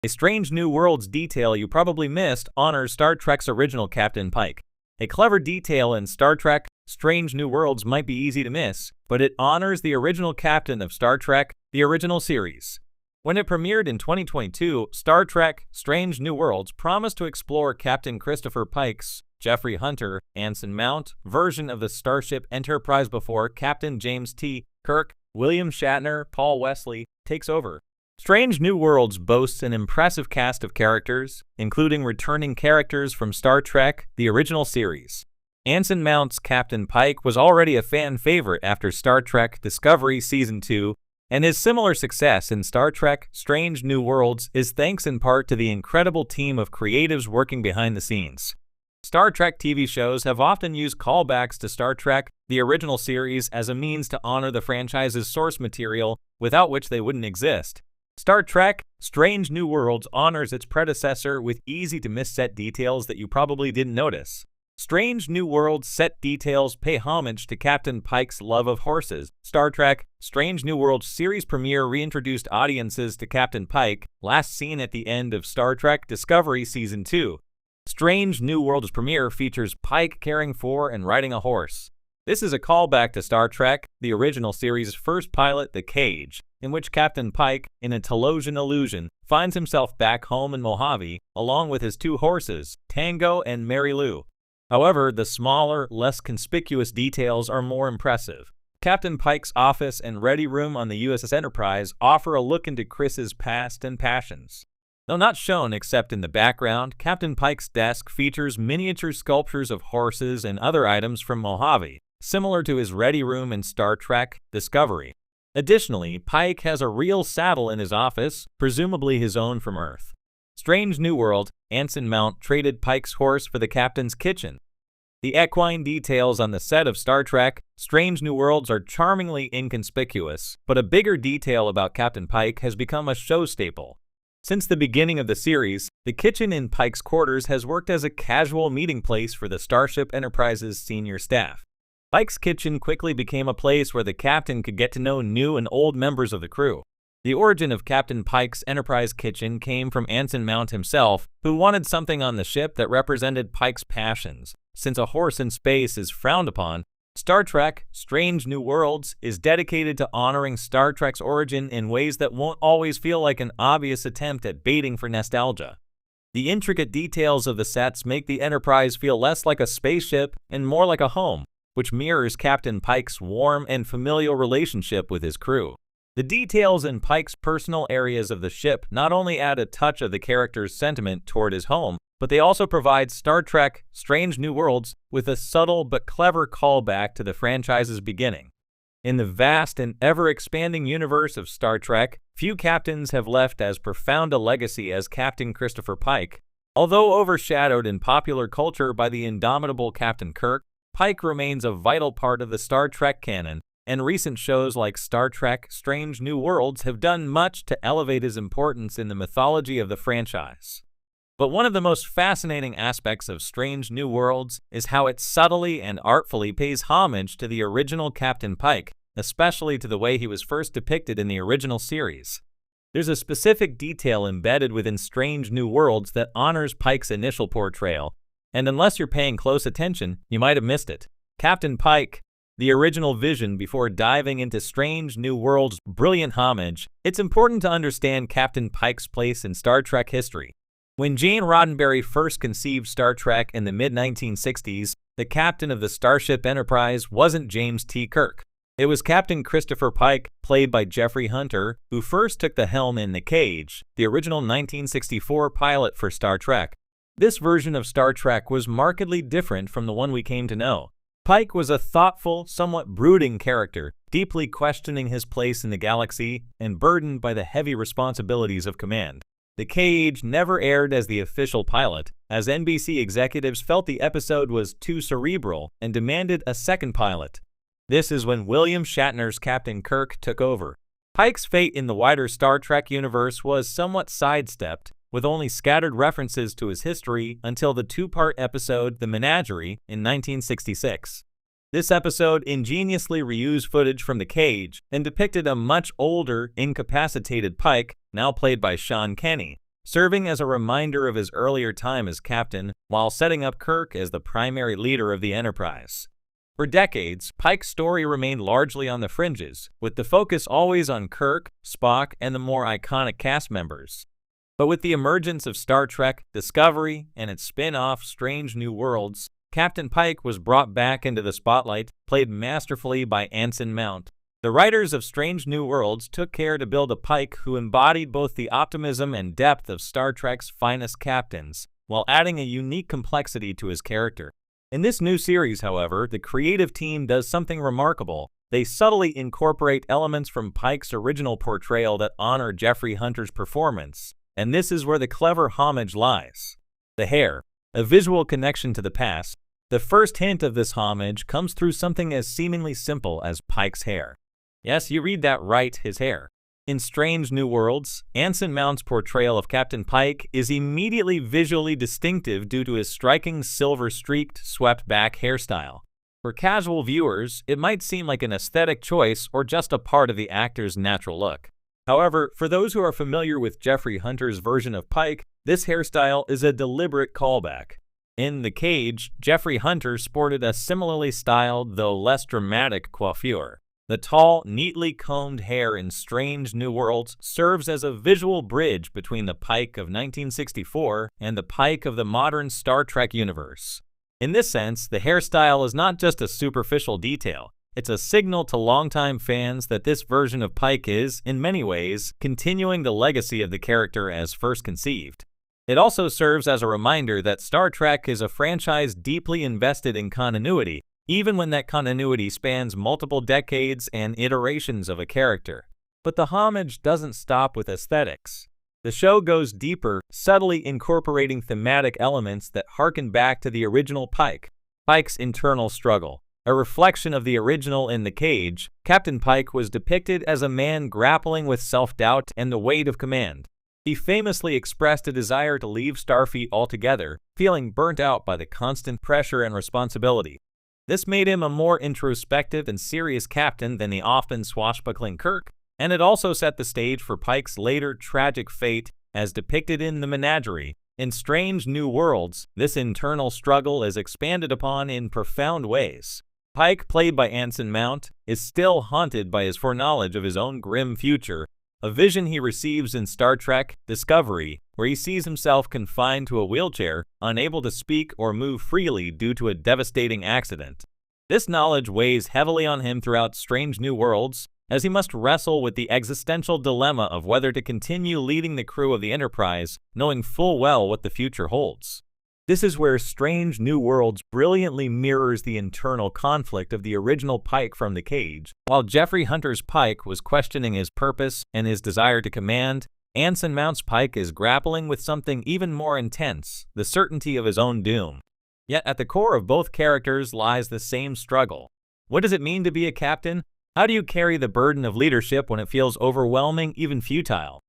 A Strange New Worlds detail you probably missed honors Star Trek's original Captain Pike. A clever detail in Star Trek Strange New Worlds might be easy to miss, but it honors the original captain of Star Trek, the original series. When it premiered in 2022, Star Trek Strange New Worlds promised to explore Captain Christopher Pike's Jeffrey Hunter, Anson Mount version of the Starship Enterprise before Captain James T. Kirk, William Shatner, Paul Wesley takes over. Strange New Worlds boasts an impressive cast of characters, including returning characters from Star Trek, the original series. Anson Mount's Captain Pike was already a fan favorite after Star Trek Discovery Season 2, and his similar success in Star Trek Strange New Worlds is thanks in part to the incredible team of creatives working behind the scenes. Star Trek TV shows have often used callbacks to Star Trek, the original series, as a means to honor the franchise's source material, without which they wouldn't exist. Star Trek Strange New Worlds honors its predecessor with easy-to-miss set details that you probably didn't notice. Strange New Worlds set details pay homage to Captain Pike's love of horses. Star Trek Strange New Worlds series premiere reintroduced audiences to Captain Pike, last seen at the end of Star Trek Discovery Season 2. Strange New Worlds premiere features Pike caring for and riding a horse. This is a callback to Star Trek, the original series' first pilot, The Cage, in which Captain Pike, in a Telosian illusion, finds himself back home in Mojave, along with his two horses, Tango and Mary Lou. However, the smaller, less conspicuous details are more impressive. Captain Pike's office and ready room on the USS Enterprise offer a look into Chris's past and passions. Though not shown except in the background, Captain Pike's desk features miniature sculptures of horses and other items from Mojave, similar to his ready room in Star Trek Discovery. Additionally, Pike has a real saddle in his office, presumably his own from Earth. Strange New World, Anson Mount traded Pike's horse for the captain's kitchen. The equine details on the set of Star Trek Strange New Worlds are charmingly inconspicuous, but a bigger detail about Captain Pike has become a show staple. Since the beginning of the series, the kitchen in Pike's quarters has worked as a casual meeting place for the Starship Enterprise's senior staff. Pike's kitchen quickly became a place where the captain could get to know new and old members of the crew. The origin of Captain Pike's Enterprise kitchen came from Anson Mount himself, who wanted something on the ship that represented Pike's passions. Since a horse in space is frowned upon, Star Trek Strange New Worlds is dedicated to honoring Star Trek's origin in ways that won't always feel like an obvious attempt at baiting for nostalgia. The intricate details of the sets make the Enterprise feel less like a spaceship and more like a home, which mirrors Captain Pike's warm and familial relationship with his crew. The details in Pike's personal areas of the ship not only add a touch of the character's sentiment toward his home, but they also provide Star Trek Strange New Worlds with a subtle but clever callback to the franchise's beginning. In the vast and ever-expanding universe of Star Trek, few captains have left as profound a legacy as Captain Christopher Pike. Although overshadowed in popular culture by the indomitable Captain Kirk, Pike remains a vital part of the Star Trek canon, and recent shows like Star Trek Strange New Worlds have done much to elevate his importance in the mythology of the franchise. But one of the most fascinating aspects of Strange New Worlds is how it subtly and artfully pays homage to the original Captain Pike, especially to the way he was first depicted in the original series. There's a specific detail embedded within Strange New Worlds that honors Pike's initial portrayal, and unless you're paying close attention, you might have missed it. Captain Pike, the original vision before diving into Strange New Worlds' brilliant homage, it's important to understand Captain Pike's place in Star Trek history. When Gene Roddenberry first conceived Star Trek in the mid-1960s, the captain of the Starship Enterprise wasn't James T. Kirk. It was Captain Christopher Pike, played by Jeffrey Hunter, who first took the helm in The Cage, the original 1964 pilot for Star Trek. This version of Star Trek was markedly different from the one we came to know. Pike was a thoughtful, somewhat brooding character, deeply questioning his place in the galaxy and burdened by the heavy responsibilities of command. The Cage never aired as the official pilot, as NBC executives felt the episode was too cerebral and demanded a second pilot. This is when William Shatner's Captain Kirk took over. Pike's fate in the wider Star Trek universe was somewhat sidestepped, with only scattered references to his history until the two-part episode The Menagerie in 1966. This episode ingeniously reused footage from The Cage and depicted a much older, incapacitated Pike, now played by Sean Kenny. serving as a reminder of his earlier time as captain while setting up Kirk as the primary leader of the Enterprise. For decades, Pike's story remained largely on the fringes, with the focus always on Kirk, Spock, and the more iconic cast members. But with the emergence of Star Trek, Discovery, and its spin-off Strange New Worlds, Captain Pike was brought back into the spotlight, played masterfully by Anson Mount. The writers of Strange New Worlds took care to build a Pike who embodied both the optimism and depth of Star Trek's finest captains, while adding a unique complexity to his character. In this new series, however, the creative team does something remarkable. They subtly incorporate elements from Pike's original portrayal that honor Jeffrey Hunter's performance, and this is where the clever homage lies. The hair, a visual connection to the past. The first hint of this homage comes through something as seemingly simple as Pike's hair. Yes, you read that right, his hair. In Strange New Worlds, Anson Mount's portrayal of Captain Pike is immediately visually distinctive due to his striking silver-streaked, swept-back hairstyle. For casual viewers, it might seem like an aesthetic choice or just a part of the actor's natural look. However, for those who are familiar with Jeffrey Hunter's version of Pike, this hairstyle is a deliberate callback. In The Cage, Jeffrey Hunter sported a similarly styled, though less dramatic, coiffure. The tall, neatly combed hair in Strange New Worlds serves as a visual bridge between the Pike of 1964 and the Pike of the modern Star Trek universe. In this sense, the hairstyle is not just a superficial detail. It's a signal to longtime fans that this version of Pike is, in many ways, continuing the legacy of the character as first conceived. It also serves as a reminder that Star Trek is a franchise deeply invested in continuity, even when that continuity spans multiple decades and iterations of a character. But the homage doesn't stop with aesthetics. The show goes deeper, subtly incorporating thematic elements that harken back to the original Pike. Pike's internal struggle. A reflection of the original in The Cage, Captain Pike was depicted as a man grappling with self-doubt and the weight of command. He famously expressed a desire to leave Starfleet altogether, feeling burnt out by the constant pressure and responsibility. This made him a more introspective and serious captain than the often swashbuckling Kirk, and it also set the stage for Pike's later tragic fate as depicted in The Menagerie. In Strange New Worlds, this internal struggle is expanded upon in profound ways. Pike, played by Anson Mount, is still haunted by his foreknowledge of his own grim future, a vision he receives in Star Trek Discovery, where he sees himself confined to a wheelchair, unable to speak or move freely due to a devastating accident. This knowledge weighs heavily on him throughout Strange New Worlds, as he must wrestle with the existential dilemma of whether to continue leading the crew of the Enterprise, knowing full well what the future holds. This is where Strange New Worlds brilliantly mirrors the internal conflict of the original Pike from The Cage. While Jeffrey Hunter's Pike was questioning his purpose and his desire to command, Anson Mount's Pike is grappling with something even more intense, the certainty of his own doom. Yet at the core of both characters lies the same struggle. What does it mean to be a captain? How do you carry the burden of leadership when it feels overwhelming, even futile?